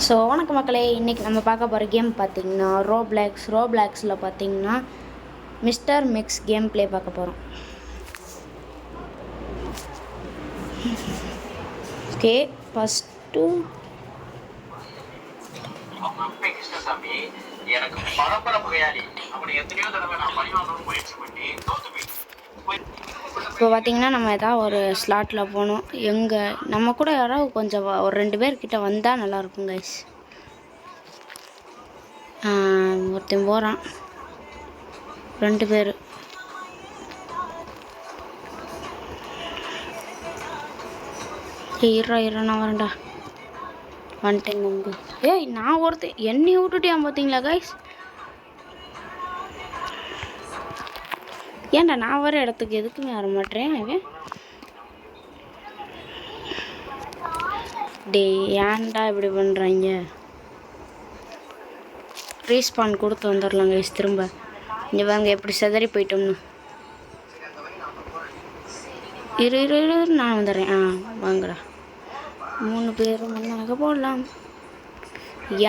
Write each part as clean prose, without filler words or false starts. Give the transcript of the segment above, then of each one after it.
So வணக்க மக்களே, இன்றைக்கி நம்ம பார்க்க போகிற கேம் பார்த்திங்கன்னா ரோப்ளாக்ஸில் பார்த்திங்கன்னா மிஸ்டர் மிக்ஸ் கேம் ப்ளே பார்க்க போகிறோம். ஓகே, ஃபஸ்ட்டு இப்போ பார்த்திங்கன்னா நம்ம எதாவது ஒரு ஸ்லாட்டில் போகணும். நம்ம கூட யாராவது கொஞ்சம் ஒரு 2 பேர்கிட்ட வந்தால் நல்லாயிருக்கும் கைஸ். ஒருத்தன் போகிறான், 2 பேர். இருறா நான் வரேன்டா. வந்துட்டேங்க உங்க. ஏய், நான் ஒருத்தன் என்னை விட்டுட்டியான் பார்த்தீங்களா கைஸ்? ஏன்டா நான் வர இடத்துக்கு எதுக்குமே வர மாட்டேன். அவன் டே ஏன்டா இப்படி பண்ணுறாங்க? ரீஸ்பான் கொடுத்து வந்துடலாம் கைஸ் திரும்ப. இங்கே வாங்க எப்படி செதறி போயிட்டோம்னு. இரு நான் வந்துடுறேன். வாங்கடா, 3 பேரும் முன்னாக போடலாம்.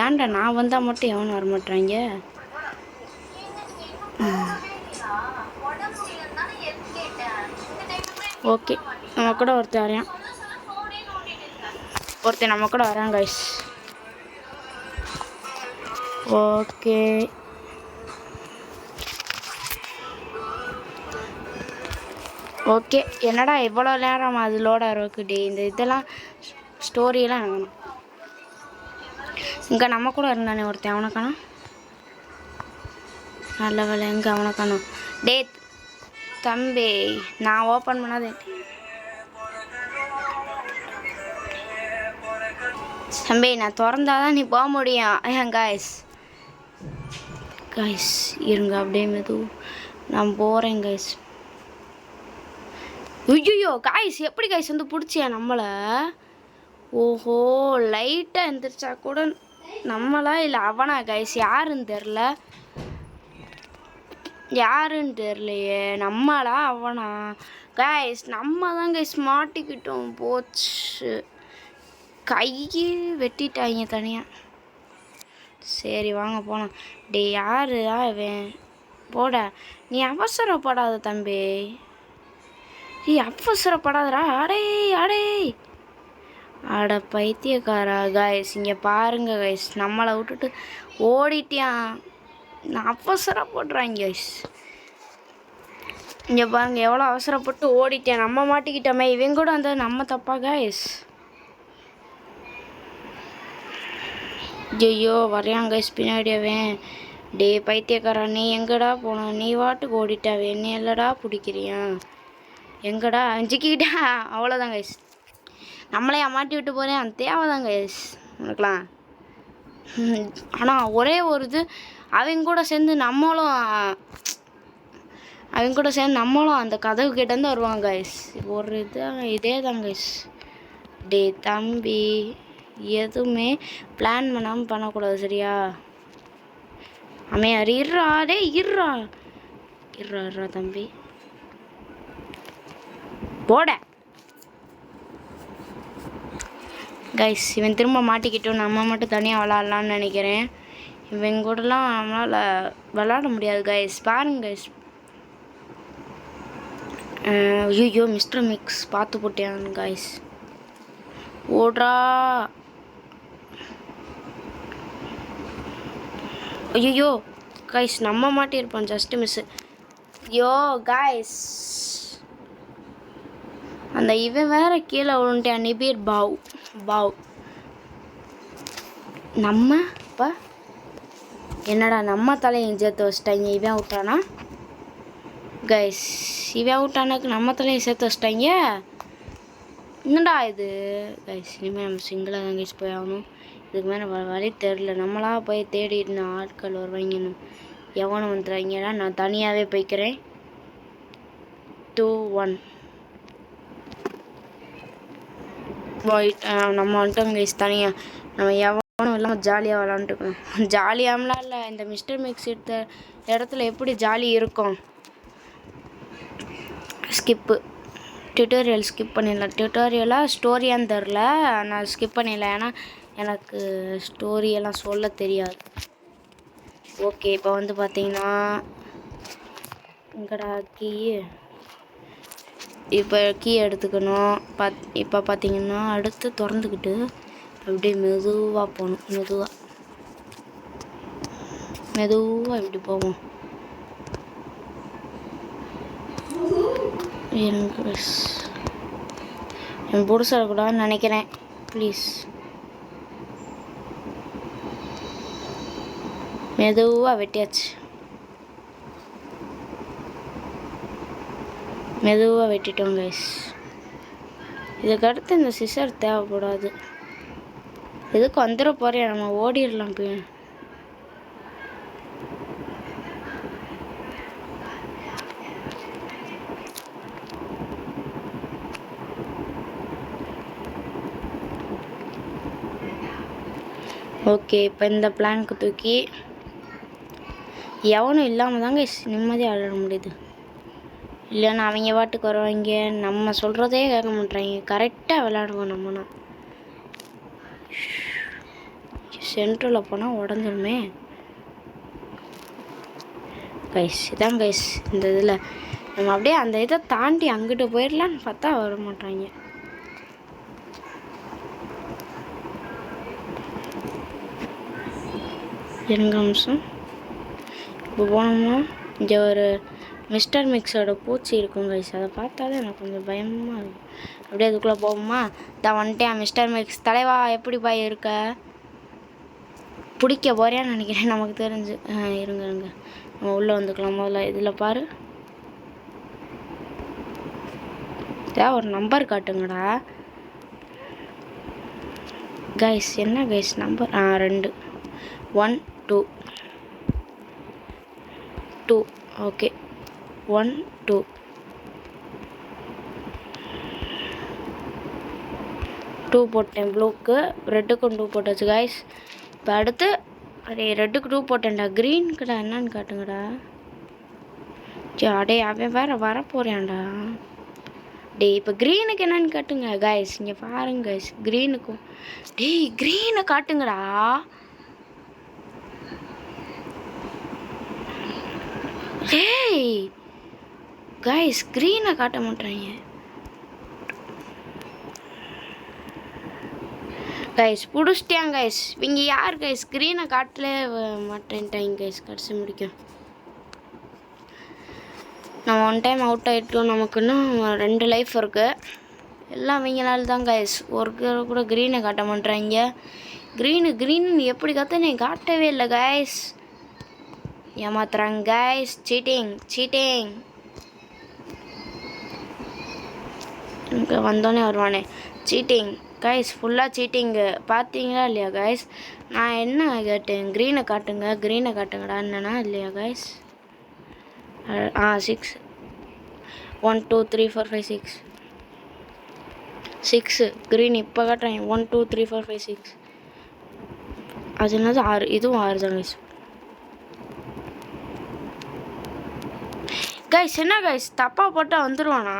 ஏன்டா நான் வந்தால் மட்டும் எவனும் வரமாட்டாங்க? ஓகே, நம்ம கூட ஒருத்தன் நம்ம கூட வரான் கைஸ். ஓகே, என்னடா இவ்வளோ நேரம் அது லோட் ஆகிறதுக்கு? இந்த இதெல்லாம் ஸ்டோரியெல்லாம் வேணும். இங்கே நம்ம கூட இருந்தானே ஒருத்தன், அவனை காணோம். நல்ல வேலை, எங்கே அவனை காணோம். டே தம்பி, நான் ஓப்பன் பண்ணாது. தம்பி, நான் திறந்தாதான் நீ போக முடியும். கைஸ் இருங்க, அப்படியே மெது நான் போகிறேன் கைஸ். ஐயோ கைஸ், எப்படி கைஸ் வந்து பிடிச்சியா நம்மளை? ஓஹோ, லைட்டாக எந்திரிச்சா கூட நம்மளா இல்லை அவனா கைஸ்? யாருன்னு தெரிலையே. நம்மளா அவனா கைஸ்? நம்ம தான் கைஸ் மாட்டிக்கிட்டோம். போச்சு, கையை வெட்டிட்டாங்க தனியாக. சரி வாங்க போகலாம். டே யாரு அவன்? போட, நீ அவசரப்படாத தம்பி. அவசரப்படாதடா. அட பைத்தியக்காரா கைஸ், இங்கே பாருங்க கைஸ், நம்மளை விட்டுட்டு ஓடிட்டியான். நான் அவசரப்படுறாங்க கைஸ். இங்கே பாருங்க, எவ்வளோ அவசரப்பட்டு ஓடிட்டேன். நம்ம மாட்டிக்கிட்டோமே. இவங்க கூட அந்த நம்ம தப்பா கைஸ்? ஐயோ வரையான் கைஸ் பின்னாடியவே. டே பைத்தியக்காரா, நீ எங்கடா போன? நீ வாட்டுக்கு ஓடிட்டாவே, என்ன இல்லடா பிடிக்கிறியா? எங்கடா அஞ்சிக்கிட்டா? அவ்வளோதான் கைஸ், நம்மளே மாட்டி விட்டு போகிறேன். அந்த தேவைதான் கைஸ் உனக்குலாம். ஆனால் ஒரே ஒரு இது, அவங்க கூட சேர்ந்து நம்மளும் அந்த கதவு கிட்டேருந்து வருவாங்க கைஸ். ஒரு இதே தான் கைஸ். டே தம்பி, எதுவுமே பிளான் பண்ணாமல் பண்ணக்கூடாது சரியா? அமையார் இருறா தம்பி, போட கைஸ். இவன் திரும்ப மாட்டிக்கிட்டோம். நம்ம மட்டும் தனியாக விளாட்லான்னு நினைக்கிறேன். இவன் கூடலாம் நம்மளால் விளாட முடியாது கைஸ். பாருங்க கைஸ். ஐயோ மிஸ்டர் மிக்ஸ் பார்த்து போட்டேன் கைஸ். ஓட்ரா. ஐயோ கைஸ், நம்ம மாட்டியிருப்போம். Just miss. ஐயோ கைஸ், அந்த இவன் வேற கீழே விழுந்துட்டான். நிபீர் பாவ். நம்ம இப்போ என்னடா நம்ம தலையை சேர்த்து வச்சிட்டாங்க. இவன் விட்டானா கைஸ்? இவன் விட்டானாக்கு நம்ம தலையை சேர்த்து வச்சிட்டாங்க. என்னடா இது கைஸ்? இனிமேல் நம்ம சிங்கிளாக தான் கைஸ் போய் ஆகணும். இதுக்கு மேலே வழி தெரில. நம்மளா போய் தேடிட்டு ஆட்கள் வருவாங்கன்னு எவனும் வந்துடுறாங்கடா. நான் தனியாகவே போய்க்கிறேன். 2 1 நம்ம வந்துட்டோம் கைஸ் தனியாக. நம்ம எவனும் இல்லாமல் ஜாலியாக விளாண்டுக்கலாம். ஜாலியாகலாம் இல்லை, இந்த மிஸ்டர் மிக்ஸ் எடுத்த இடத்துல எப்படி ஜாலி இருக்கும்? ஸ்கிப்பு டியூட்டோரியல் ஸ்கிப் பண்ணிடலாம். டியூட்டோரியலாக ஸ்டோரியான்னு தெரில, நான் ஸ்கிப் பண்ணிடலாம். ஏன்னா எனக்கு ஸ்டோரியெல்லாம் சொல்ல தெரியாது. ஓகே, இப்போ வந்து பார்த்தீங்கன்னா இங்கடா கீ. இப்போ கீ எடுத்துக்கணும். இப்போ பார்த்தீங்கன்னா அடுத்து திறந்துக்கிட்டு அப்படியே மெதுவாக போகணும். மெதுவாக இப்படி போவோம். எனக்கு பிடிச்சிடக்கூடாதுன்னு நினைக்கிறேன். ப்ளீஸ் மெதுவாக வெட்டியாச்சு. மெதுவாக வெட்டிட்டோம் கைஸ். இதுக்கடுத்து இந்த சிசர் தேவைப்படாது. எதுக்கு வந்துட போகிறேன், நம்ம ஓடிடலாம் போய். ஓகே, இப்போ இந்த பிளானுக்கு தூக்கி எவனும் இல்லாமல் தாங்க நிம்மதியாக விளையாட முடியுது. இல்லைன்னா அவங்க பாட்டுக்கு வருவாங்க, நம்ம சொல்கிறதே கேட்க மாட்டாங்க. கரெக்டாக விளையாடுவோம். நம்மனா சென்ட்ரலில் போனால் உடஞ்சிருமே கைஸ். இதான் கைஸ் இந்த இதில் நம்ம அப்படியே அந்த இதை தாண்டி அங்கிட்டு போயிடலான்னு பார்த்தா வர மாட்டாங்க. இருங்க நிமிஷம். இப்போ போனோம்னா இங்கே ஒரு மிஸ்டர் மிக்ஸோட பூச்சி இருக்கும் கைஸ். அதை பார்த்தாலே எனக்கு கொஞ்சம் பயமாக இருக்கும். அப்படியே அதுக்குள்ளே போவோமா? தான் வந்துட்டேன் மிஸ்டர் மிக்ஸ் தலைவா. எப்படி பாய் இருக்க? பிடிக்க போறியான்னு நினைக்கிறேன் நமக்கு தெரிஞ்சு. இருங்க நம்ம உள்ளே வந்துக்கலாம். முதல்ல இதில் பாரு, ஒரு நம்பர் காட்டுங்கடா கைஸ். என்ன கைஸ் நம்பர்? 2 1 2 2. ஓகே 1 2 2 போட்டேன். ப்ளூக்கு ரெட்டுக்கும் 2 போட்டாச்சு கைஸ். இப்போ அடுத்து அடே ரெட்டுக்கு 2 போட்டேன்டா. க்ரீனுக்குடா என்னன்னு காட்டுங்கடா. அடே அவன் வேற வரப்போறேன்டா. டே இப்போ க்ரீனுக்கு என்னன்னு காட்டுங்க கைஸ். இங்கே பாருங்க கைஸ், க்ரீனுக்கும். டேய் க்ரீனை காட்டுங்கடா. டேய் கைஸ் க்ரீனை காட்ட மாட்டேறாங்க கைஸ். பிடிச்சிட்டாங்க கைஸ். இவங்க யார் கைஸ் க்ரீனை காட்டலே மாட்டேன்ட்டாங்க கைஸ். கடைசி முடிக்கும். நம்ம 1 டைம் அவுட் ஆகிட்டோம். நமக்கு இன்னும் 2 லைஃப் இருக்குது. எல்லாம் அவங்களால தான் கைஸ். ஒரு கூட க்ரீனை காட்ட மாட்டேறாங்க. க்ரீனு எப்படி காத்த நீ காட்டவே இல்லை கைஸ். ஏமாத்துறாங்க கைஸ். சீட்டிங். இங்கே வந்தோடனே வருவானே சீட்டிங் கைஸ். ஃபுல்லாக சீட்டிங்கு. பார்த்தீங்களா இல்லையா கைஸ்? நான் என்ன கேட்டேன்? க்ரீனை காட்டுங்கடா என்னன்னா இல்லையா கைஸ்? 6 1 2 3 4 5 6 6 க்ரீன் இப்போ காட்டுறேன். 1 2 3 4 5 6. அது என்னது 6? இதுவும் 6 தான் கைஸ். கைஸ் என்ன கைஸ் தப்பாக போட்டால் வந்துடுவானா?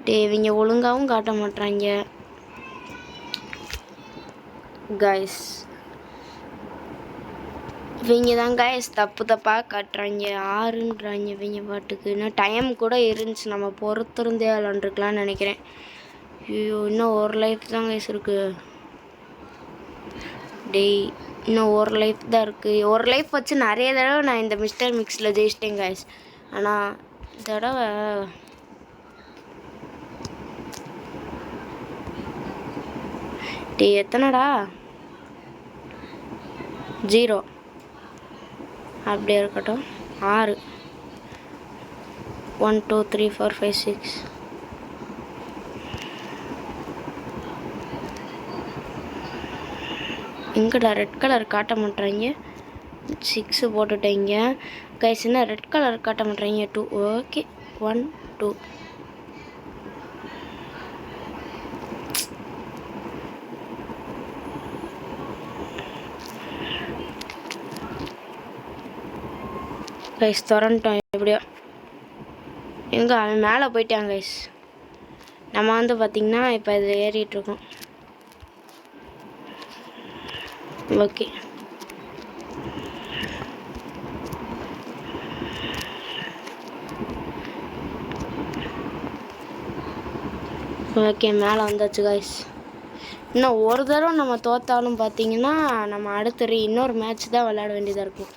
டே இவங்க ஒழுங்காகவும் காட்ட மாட்டாங்க கைஸ். இவங்க தான் கைஸ் தப்பாக காட்டுறாங்க. 6ன்றாங்க இவங்க பாட்டுக்கு. இன்னும் டைம் கூட இருந்துச்சு, நம்ம பொறுத்திருந்தே விளாண்டுருக்கலான்னு நினைக்கிறேன். ஐயோ இன்னும் ஒரு லைஃப் தான் கைஸ் இருக்குது. டேய் இன்னும் ஒரு லைஃப் தான் இருக்குது. ஒரு லைஃப் வச்சு நிறைய தடவை நான் இந்த மிஸ்டர் மிக்ஸில் ஜெயிச்சிட்டேன் கைஸ். ஆனால் தடவை டே எத்தனைடா? 0. அப்படியே இருக்கட்டும். 6 1 2 3 4 5 6. எங்கடா ரெட் கலர் காட்ட மாட்டேறாங்க? 6 போட்டுட்டேங்க கைஸ். என்ன ரெட் கலர் காட்ட மாட்டேறாங்க? 2. ஓகே 1 2. கைஸ் திறந்துட்டோம் எப்படியோ. எங்கே அவன் மேலே போயிட்டான் கைஸ். நம்ம வந்து பார்த்திங்கன்னா இப்போ இதில் ஏறிட்டுருக்கோம். ஓகே ஓகே மேலே வந்தாச்சு கைஸ். இன்னும் ஒரு தடவை நம்ம தோத்தாலும் பார்த்தீங்கன்னா நம்ம அடுத்த இன்னொரு மேட்ச் தான் விளையாட வேண்டியதாக இருக்கும்.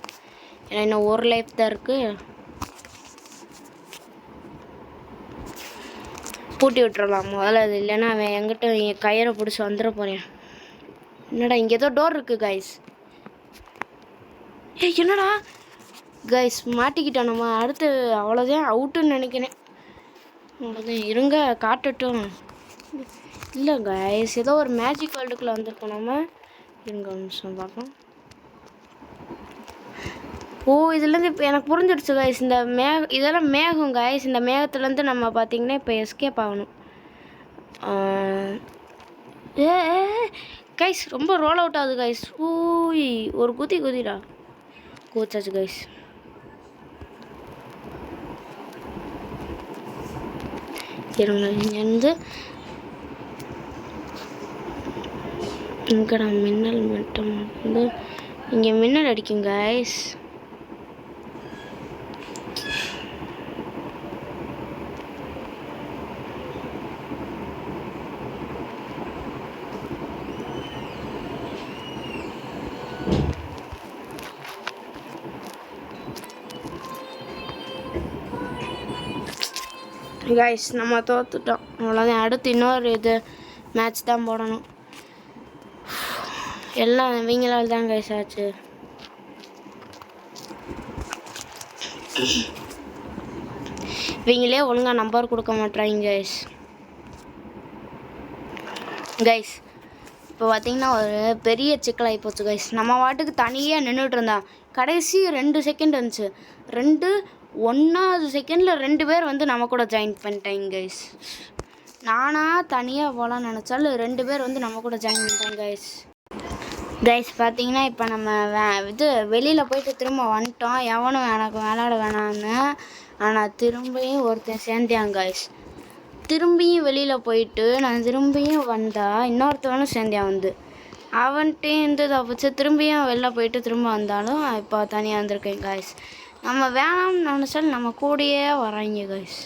ஏன்னா இன்னும் ஒரு லைஃப் தான் இருக்குது. பூட்டி விட்டுறலாம் முதல்ல. அது இல்லைன்னா அவன் எங்கிட்ட கயிறை பிடிச்சி வந்துட போகிறேன். என்னடா இங்கே ஏதோ டோர் இருக்குது கைஸ். என்னடா கைஸ் மாட்டிக்கிட்டோம் நம்ம. அடுத்து அவ்வளோதான் அவுட்டுன்னு நினைக்கிறேன். அவ்வளோதான் இருங்க காட்டட்டும். இல்லை கைஸ் ஏதோ ஒரு மேஜிக் வேர்ல்டுக்குள்ளே வந்திருக்கோம் நம்ம. இருங்க ஒரு நிமிஷம் பார்ப்போம். ஓ இதுலேருந்து இப்போ எனக்கு புரிஞ்சிடுச்சு கைஸ். இந்த இதெல்லாம் மேகம் கைஸ். இந்த மேகத்துலேருந்து நம்ம பார்த்திங்கன்னா இப்போ எஸ்கேப் ஆகணும். கைஸ் ரொம்ப ரோல் அவுட் ஆகுது கைஸ். ஊய் ஒரு குதிடா கூச்சாச்சு கைஸ். இருங்க இங்கேருந்து இங்கடா மின்னல் மட்டும் வந்து இங்கே மின்னல் அடிக்கும் கைஸ். கைஸ் நம்ம தோத்துட்டோம் அவ்வளோதான். அடுத்து இன்னொரு இது மேட்ச் தான் போடணும். எல்லாம் இவங்களால் தான் கைஸ் ஆச்சு. இவங்களே ஒழுங்காக நம்பர் கொடுக்க மாட்றாங்க கைஸ். கைஸ் இப்போ பார்த்தீங்கன்னா ஒரு பெரிய சிக்கலாகி போச்சு கைஸ். நம்ம வாட்டுக்கு தனியாக நின்றுட்டு இருந்தான். கடைசி 2 செகண்ட் இருந்துச்சு. 1வது செகண்டில் 2 பேர் வந்து நம்ம கூட ஜாயின் பண்ணிட்டாங்க கைஸ். நானாக தனியாக போகலான்னு நினச்சாலும் 2 பேர் வந்து நம்ம கூட ஜாயின் பண்ணிட்டாங்க கைஸ். கைஸ் பார்த்தீங்கன்னா இப்போ நம்ம இது வெளியில் போயிட்டு திரும்ப வந்துட்டோம். எவனும் எனக்கு விளையாட வேணான்னு. ஆனால் திரும்பியும் ஒருத்தன் சேர்ந்தாங்க கைஸ். திரும்பியும் வெளியில் போயிட்டு நான் திரும்பியும் வந்தால் இன்னொருத்தவனும் சேர்ந்தேன் வந்து அவன்கிட்டே இருந்து தப்பிச்சு திரும்பியும் வெளில போயிட்டு திரும்ப வந்தாலும் இப்போ தனியாக வந்திருக்கேன் கைஸ். நம்ம வேணாம்னு நினச்சாலும் நம்ம கூடயே வராங்க கைஸ்.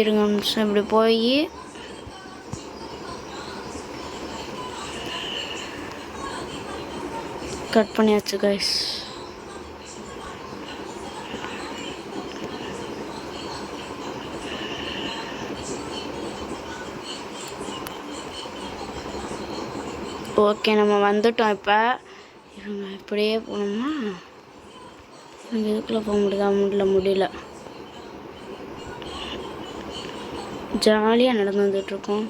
இருங்க நிமிஷம் இப்படி போய் கட் பண்ணியாச்சு கைஸ். ஓகே நம்ம வந்துட்டோம். இப்போ இருங்க இப்படியே போனோம்னா எனக்கு இதுக்குள்ளே போக முடியல. ஜாலியாக நடந்து வந்துட்டுருக்கோம்.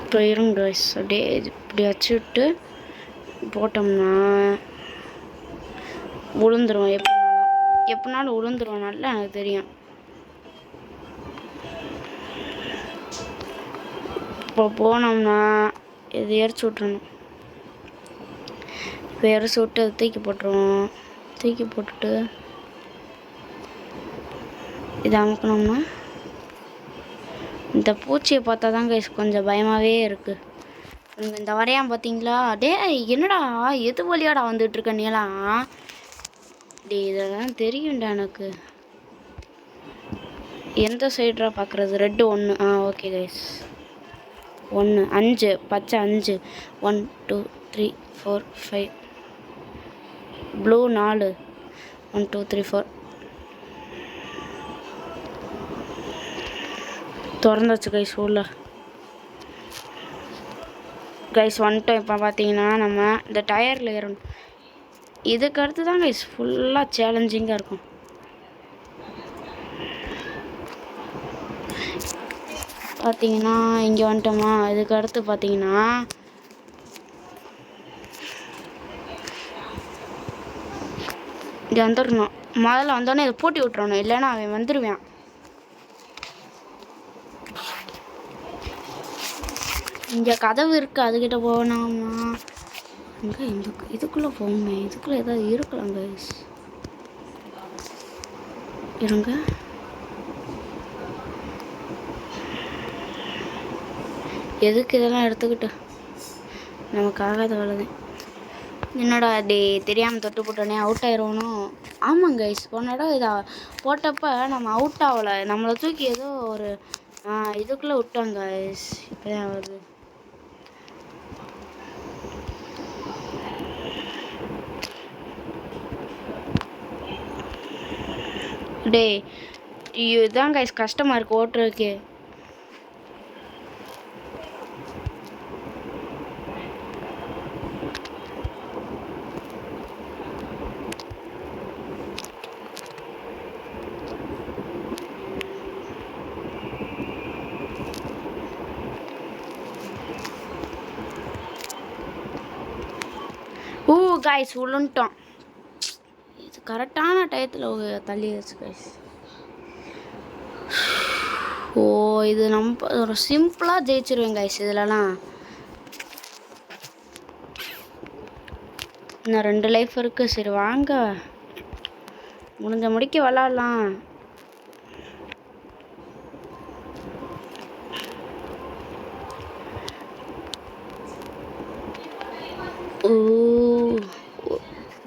இப்போ இருங்க கைஸ் அப்படியே இப்படி வச்சு விட்டு போட்டோம்னா விழுந்துருவோம். எப்படினாலும் விழுந்துருவோம். நல்லா எனக்கு தெரியும். இப்போ போனோம்னா இது எரிச்சு விட்றணும். இப்போ எரிச்சு விட்டு அதை தூக்கி போட்டுருவோம். தூக்கி போட்டுட்டு இதை அமுக்கணும்னா இந்த பூச்சியை பார்த்தா தான் கைஸ் கொஞ்சம் பயமாகவே இருக்குது. இந்த வரையான் பார்த்தீங்களா? டே என்னடா எது வழியாடா வந்துட்டுருக்க நீலாம்? டே இதெல்லாம் தெரியும்டா எனக்கு. எந்த சைடா பார்க்குறது? ரெட்டு 1. ஓகே கைஸ் 1 5 பச்சை 5 1 2 3 4 5 ப்ளூ 4 1 2 3 4 திறந்தாச்சு கைஸ் உள்ள. கைஸ் வந்துட்டோம். இப்போ பார்த்தீங்கன்னா நம்ம இந்த டயரில் ஏறணும். இதுக்கு அடுத்து தான் கைஸ் ஃபுல்லாக சேலஞ்சிங்காக இருக்கும். பார்த்தீங்கன்னா இங்கே வந்துட்டோமா. இதுக்கு அடுத்து பார்த்தீங்கன்னா இங்கே வந்துடணும். முதல்ல வந்தோடனே இதை பூட்டி விட்டுறணும். இல்லைன்னா அவன் வந்துடுவான். இங்கே கதவு இருக்குது, அதுக்கிட்ட போகணாமா? இங்கே இதுக்குள்ளே போகணுமே, இதுக்குள்ளே ஏதாவது இருக்கலாம் கைஸ். இருங்க, எதுக்கு இதெல்லாம் எடுத்துக்கிட்டு? நமக்கு ஆகாத வேலைதான். என்னடா டே தெரியாமல் தொட்டு போட்டோன்னே அவுட் ஆயிடுவோனும். ஆமாங்க கைஸ், போனடா இதை போட்டப்போ நம்ம அவுட் ஆகலை, நம்மளை தூக்கி ஏதோ ஒரு இதுக்குள்ளே விட்டாங்க கைஸ். இப்போ தான் வருது. டே இதுதான் கைஸ் கஷ்டமாக இருக்குது ஓட்டுறதுக்கு. கைஸ் விழுந்துட்டோம். இது கரெக்டான டயத்தில் தள்ளிடுச்சு கைஸ். இது நம்ம ஒரு சிம்பிளாக ஜெயிச்சிருவேன் கைஸ். இதிலலாம் இன்னும் 2 லைஃப் இருக்குது. சரி வாங்க, முடிக்க விளாட்லாம்.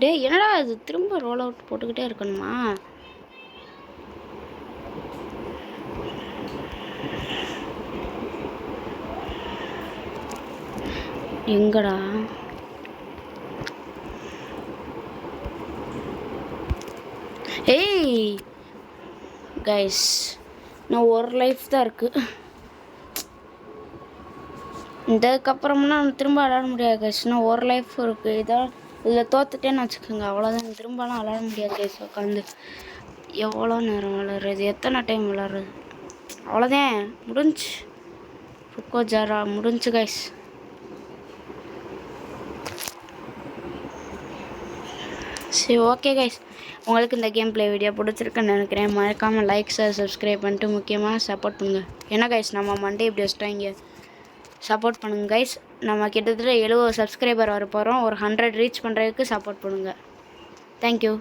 டே என்னடா இது திரும்ப ரோல் அவுட் போட்டுக்கிட்டே இருக்கணுமா? எங்கடா ஏய் கைஸ், நான் ஒரு லைஃப் தான் இருக்குது. இதுக்கப்புறம்னா திரும்ப விளாட முடியாது கைஸ். இன்னும் ஒரு லைஃப் இருக்குது. இதில் தோத்துட்டேன்னு வச்சுக்கோங்க, அவ்வளோதான். திரும்பலாம் விளாட முடியாது கைஸ். உட்காந்து எவ்வளோ நேரம் விளாட்றது, எத்தனை டைம் விளாட்றது, அவ்வளோதான், முடிஞ்சு. ருக்கோ ஜரா முடிஞ்சு கைஸ். சரி ஓகே கைஸ், உங்களுக்கு இந்த கேம் ப்ளே வீடியோ பிடிச்சிருக்குன்னு நினைக்கிறேன். மறக்காமல் லைக் ஷேர் சப்ஸ்கிரைப் பண்ணிட்டு முக்கியமாக சப்போர்ட் பண்ணுங்கள். ஏன்னா கைஸ் நம்ம மண்டே இப்படி வச்சுட்டாங்க. சப்போர்ட் பண்ணுங்கள் கைஸ். நம்ம கிட்டத்தட்ட 70 சப்ஸ்கிரைபர் வர போகிறோம். ஒரு 100 ரீச் பண்ணுறதுக்கு சப்போர்ட் பண்ணுங்கள். தேங்க்யூ.